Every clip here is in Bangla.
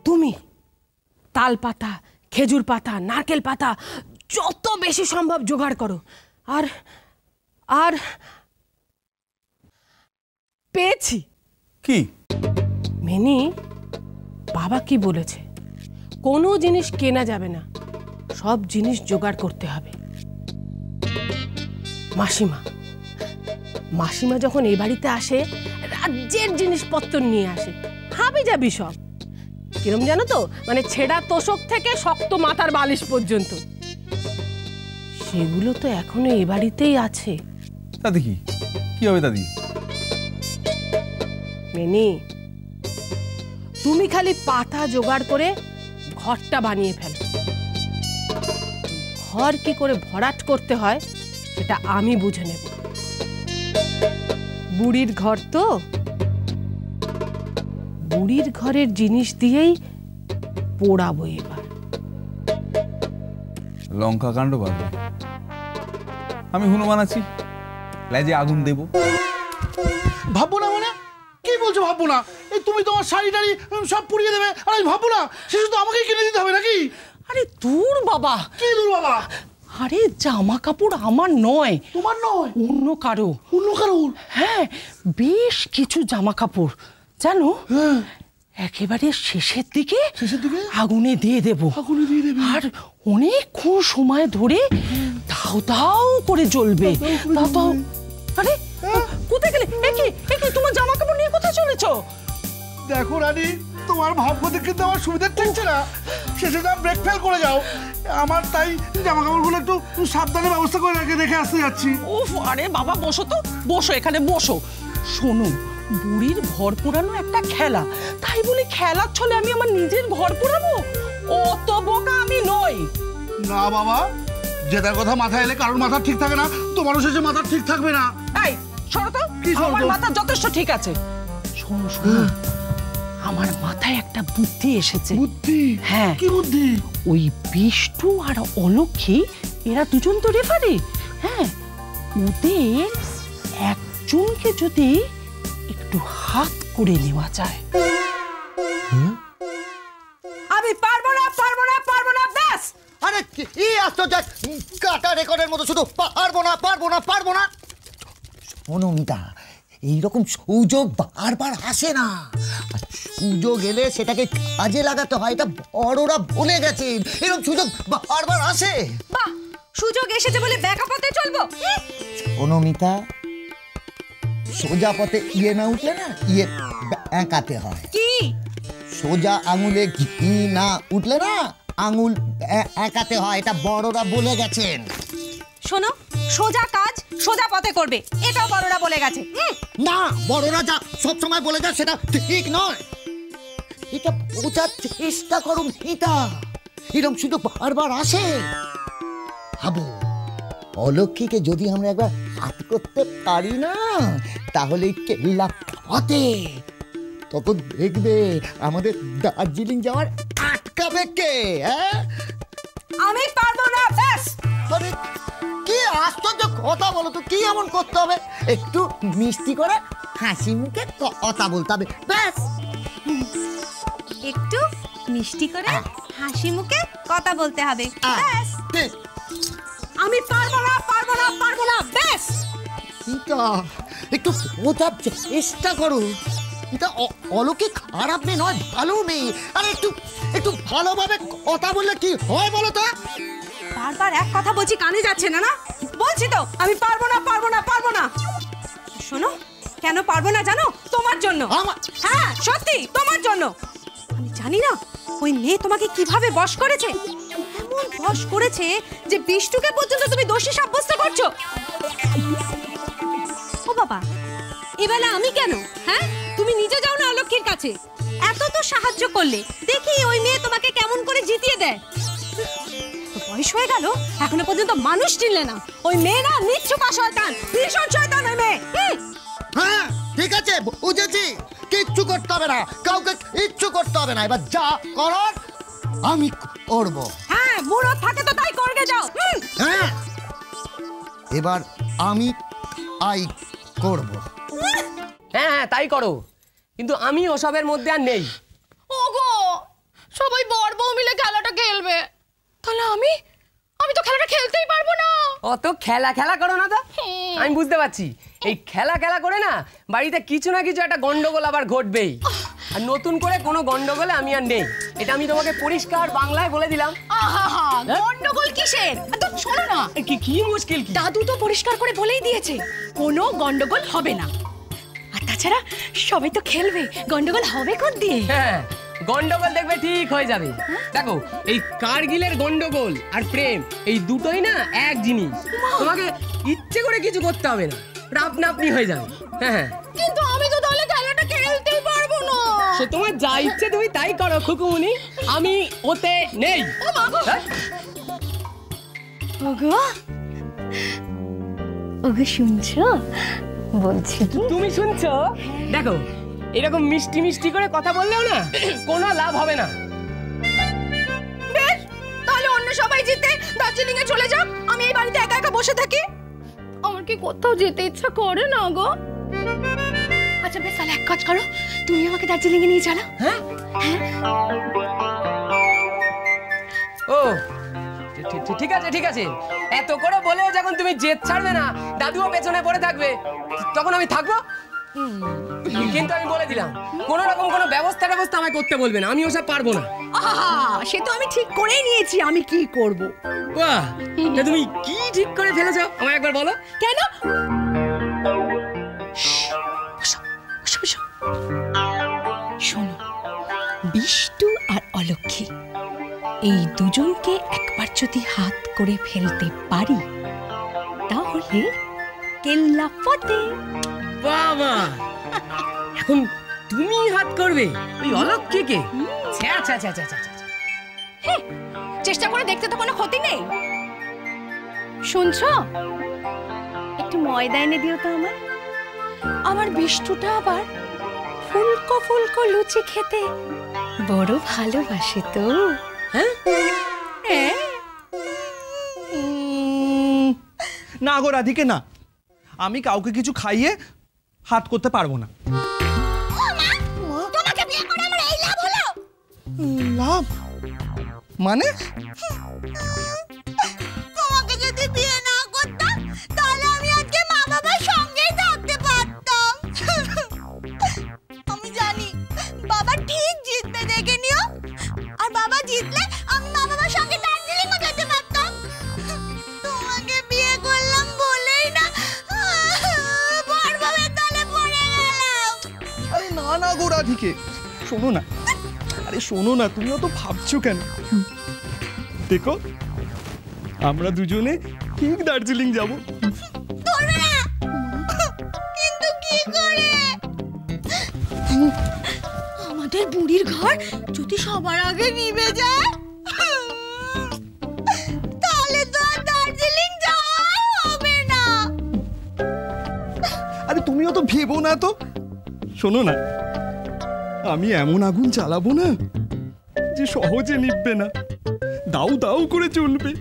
তুমি তাল পাতা, খেজুর পাতা, নারকেল পাতা যত বেশি সম্ভব জোগাড় করো। আর আর পেয়েছি। কি? মিনি, বাবা কি বলেছে, কোনো জিনিস কেনা যাবে না, সব জিনিস জোগাড় করতে হবে। মাসিমা যখন এই বাড়িতে আসে রাজ্যের জিনিসপত্র নিয়ে আসে, হাবি যাবি সব। কিরম জানো তো, মানে ছেঁড়া তোষক থেকে শক্ত মাথার বালিশ পর্যন্ত, সেগুলো তো এখনো এ বাড়িতেই আছে। দাদি কি হবে দাদি? মিনি, তুমি খালি পাতা জোগাড় করে ঘরটা বানিয়ে ফেলো। ঘর কি করে ভরাট করতে হয় সেটা আমি বুঝে নেব। বুড়ির ঘর তো, বুড়ির ঘরের জিনিস দিয়েই পোড়াবো এবার। লঙ্কা কাণ্ড বাঁধবে, আমি হনুমান আছি, লেজে আগুন দেব। ভাববো না মানে? কি বলছো ভাববো না? এই তুমি তোমার শাড়ি টাড়ি সব পুড়িয়ে দেবে আর আমি ভাববো না? সে শুধু আমাকেই কিনে দিতে হবে নাকি? আরে দূর বাবা। কি দূর বাবা? আরে জামা কাপড় আমার নয়। তোমার নয়? অন্য কারো। অন্য কারোর? হ্যাঁ, বেশ কিছু জামা কাপড় জানো, একেবারে শেষের দিকে আগুনে দিয়ে দেবো। আর অনেকক্ষণ সময় ধরে দাও দাও করে জ্বলবে। দাও দাও। আরে কোথায় গেলে? একি তোমার জামা কাপড় নিয়ে কোথায় চলেছো? দেখো রানী, তোমার ভাবতে কিন্তু আমার সুবিধা ঠেকছে না। শেষে যা ব্রেক ফেল করে যাও আমার, তাই জামা কাপড়গুলো একটু সাবধানে ব্যবস্থা করে রেখে আসতে যাচ্ছি। উফ, আরে বাবা বসো তো, বসো এখানে বসো। শোনো, বুড়ির ঘর পোড়ানো একটা খেলা, তাই বলে খেলার ছলে আমি আমার নিজের ঘর পোড়াবো? অত বোকা আমি নই। না বাবা, যেটার কথা মাথায় এলে কারোর মাথা ঠিক থাকে না, তোমারও শেষে মাথা ঠিক থাকবে না। এই সরো তো, আমার মাথা যথেষ্ট ঠিক আছে। শোনো শোনো, আমার মাথায় একটা বুদ্ধি এসেছে। বুদ্ধি? হ্যাঁ। কি বুদ্ধি? ওই বিষ্টু আর অলক্ষী, এরা দুজন তো রেফারি। হ্যাঁ, ওদের একজনকে যদি একটু হাত করে নেওয়া যায়। আমি পারবো না পারবো না পারবো না, ব্যাস। আরে কি আশ্চর্য, কাটা রেকর্ডের মতো শুধু পারবো না পারবো না পারবো না। শোনো মিতা, এইরকম সুযোগ বারবার আসে না, আর সুযোগ এলে সেটাকে কাজে লাগাতে হয়, এটা বড়রা বলে গেছেন। এরকম সুযোগ বারবার আসে। বাহ, সুযোগ এসেছে বলে ব্যাকা পথে চলবো? শোনো মিতা, সোজা পথে ইয়ে না উঠলে না, ইয়ে একাতে হয়। কি? সোজা আঙুলে ঘি না উঠলে না, আঙুল একাতে হয়, এটা বড়রা বলে গেছেন। শোনো, সোজা কাজ সোজা পথে করবে, এটাও বড়রা বলে গেছে। না, বড়রা যা সব সময় বলে যায় সেটা ঠিক নয়। এটা বোঝার চেষ্টা করো মিতা, এরকম সুযোগ বারবার আসে। ভাবো, অলক্ষীকে যদি আমরা একবার হাত করতে পারি না, তাহলে কেল্লা ফতে, তখন দেখবে আমাদের দার্জিলিং যাওয়ার আটকাবে কে? আমি পারবো না, ব্যাস। আরে কি আশ্চর্য কথা বলো তো, কি এমন করতে হবে? একটু মিষ্টি করে হাসি মুখে কথা বলতে হবে, ব্যাস। একটু মিষ্টি করে হাসি মুখে কথা বলতে হবে, ব্যাস। আমি পারবো না পারবো না পারবো না, ব্যাস। একটু বোঝার চেষ্টা করো। এটা অলৌকিক খারাপ মেয়ে নয়, ভালো মেয়ে। আর একটু একটু ভালোভাবে কথা বললে কি হয় বলো তো? বারবার এক কথা বলছি, কানে যাচ্ছে না? না বলছি তো, আমি পারবো না পারবো না পারবো না। শোনো, কেন পারবো না জানো? তোমার জন্য। হ্যাঁ সত্যি, তোমার জন্য। আমি জানি না ওই মেয়ে তোমাকে কিভাবে বশ করেছে। এমন বশ করেছে যে বিষ্টুকে পর্যন্ত তুমি দোষী সাব্যস্ত করছো। ও বাবা, এবেলা আমি কেন? হ্যাঁ, তুমি নিজে যাও না অলক্ষীর কাছে, এত তো সাহায্য করলে, দেখি ওই মেয়ে তোমাকে কেমন করে জিতিয়ে দেয়। বয়স হয়ে গেল, এখনো পর্যন্ত মানুষ চিনলে না। ওই মেয়ে না নিচ্ছুপা শয়তান, ভীষণ শয়তান ওই মেয়ে। হ্যাঁ ঠিক আছে, বুঝেছি, কিচ্ছু করতে হবে না, কাউকে কিচ্ছু করতে হবে না। এবার যা করার আমি করব। হ্যাঁ, বুড়ো থাকে তো তাই করবে যাও। হ্যাঁ, এবার আমি করব। হ্যাঁ হ্যাঁ তাই করো, কিন্তু আমি ওসবের মধ্যে আর নেই। ওগো, অত খেলা খেলা করো না তো। আমি বুঝতে পারছি এই খেলা খেলা করে না বাড়িতে কিছু না কিছু একটা গন্ডগোল আবার ঘটবেই। আর নতুন করে কোনো গন্ডগোলে আমি আর নেই, এটা আমি তোমাকে পরিষ্কার বাংলায় বলে দিলাম। গন্ডগোল কিসের? তো শোনো না, কি মুশকিল কি? দাদু তো পরিষ্কার করে বলেই দিয়েছে কোনো গন্ডগোল হবে না। আর তাছাড়া সবাই তো খেলবে, গন্ডগোল হবে কোন দিয়ে? হ্যাঁ, গন্ডগোল দেখবে ঠিক হয়ে যাবে। দেখো এই কারগিলের গন্ডগোল আর প্রেম এই দুটোই না এক জিনিস। তোমাকে ইচ্ছে করে কিছু করতে হবে না, আপনা আপনি হয়ে যাবে। হ্যাঁ, কিন্তু আমি তো তাহলে খেলাটা খেলতেই পারবো না। সে তোমার যা ইচ্ছে তুমি তাই করো খুকুমনি, আমি ওতে নেই। ওগো ওগো শুনছো? বলছি তুমি শুনছো? দেখো এরকম মিষ্টি মিষ্টি করে কথা বললেও না কোনো লাভ হবে না। বেশ, তাহলে অন্য সবাই জিতে দার্জিলিং এ চলে যাও, আমি এই বাড়িতে একা একা বসে থাকি। আমার কি কোথাও যেতে ইচ্ছা করে না গো। আচ্ছা বেশ, তাহলে এক কাজ করো, তুমি আমাকে দার্জিলিং এ নিয়ে চলো। হ্যাঁ, ও ঠিক আছে ঠিক আছে। এত করে বলেও যখন তুমি জেদ ছাড়বে না, দাদুও পেছনে পড়ে থাকবে, তখন আমি থাকবো। কিন্তু আমি বলে দিলাম কোন রকম কোনো ব্যবস্থা আমায় করতে বলবে না, আমি ওসব পারবো না। সে তো আমি ঠিক করেই নিয়েছি আমি কি করব। বাহ, তা তুমি কি ঠিক করে ফেলেছো আমায় একবার বলো। কেন? শোনো, বিষ্টু আর অলক্ষী এই দুজনকে একবার যদি হাত করে ফেলতে পারি তাহলে কেল্লা ফতে। বাবা, এখন তুমি হাত করবে ওই অলক্ষীকে? চেষ্টা করে দেখতে তো কোনো ক্ষতি নেই। শুনছো, একটু ময়দা এনে দিও তো আমার। আমার বিষ্টুটা আবার ফুলকো ফুলকো লুচি খেতে বড় ভালোবাসে তো। হ্যাঁ, না গো রাধিকে, না, আমি কাউকে কিছু খাইয়ে হাত করতে পারবো না। তোমাকে বিয়ে করে আমার এই লাভ হলো? লাভ মানে? তোমাকে যদি বিয়ে না করতাম তাহলে আমি আজকে মা বাবার সঙ্গেই থাকতে পারতাম। আমি জানি বাবা ঠিক জিতবে, দেখে নিও। আর বাবা জিতলে আমি মা বাবার সঙ্গে দার্জিলিং যেতে পারতাম। তোমাকে বিয়ে করলাম বলেই না বরবাবের তলে পড়ে গেলাম। আরে না না গো রাধিকে, শোনো না, আরে শোনো না, তুমি অত ভাবছো কেন? দেখো আমরা দুজনে ঠিক দার্জিলিং যাব। কিন্তু কি করে? আমাদের বুড়ির ঘর যদি সবার আগে নিভে যায় তাহলে তো আর দার্জিলিং যাওয়া হবে না। আরে তুমিও তো ভেবো না তো। শোনো না, আমি এমন আগুন চালাবো না যে সহজে নিভবে না, দাউ দাউ করে চলবে।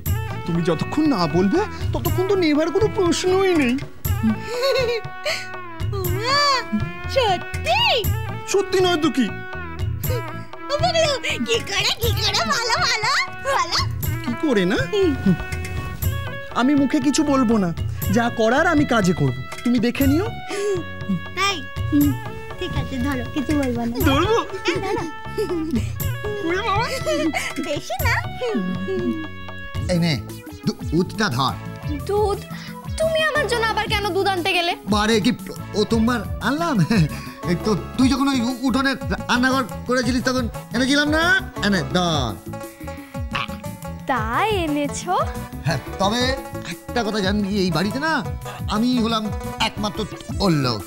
তুমি যতক্ষণ না বলবে ততক্ষণ তো নেভার কোনো প্রশ্নই নেই। সত্যি? সত্যি নয় তো কি? কি করে ভালো ভালো ভালো কি করে না? আমি মুখে কিছু বলবো না, যা করার আমি কাজে করব, তুমি দেখে নিও। তাই ঠিক আছে, ধরো, কিছু বলবো না। ধরবো? বেশি না। এই নে দুধটা ধর। দুধ? তুমি আমার জন্য আবার কেন দুধ আনতে গেলে? বারে কি প্রথমবার আনলাম? এই তো তুই যখন ওই উঠোনে রান্নাঘর করেছিলিস তখন এনেছিলাম না, এনে ধর। তাই এনেছো? হ্যাঁ, তবে একটা কথা জানবি, এই বাড়িতে না আমি হলাম একমাত্র ওর লোক,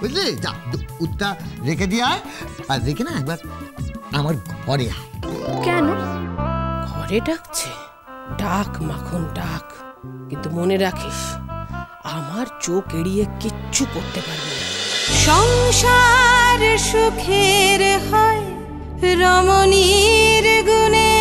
বুঝলি? যা দুধটা রেখে দিয়ে আয়, আর রেখে না একবার আমার ঘরে আয়। কেন ঘরে ডাকছে? ডাক মাখন ডাক, কিন্তু মনে রাখিস আমার চোখ এড়িয়ে কিচ্ছু করতে পারবি না। সংসার সুখের হয় রমণীর গুণে,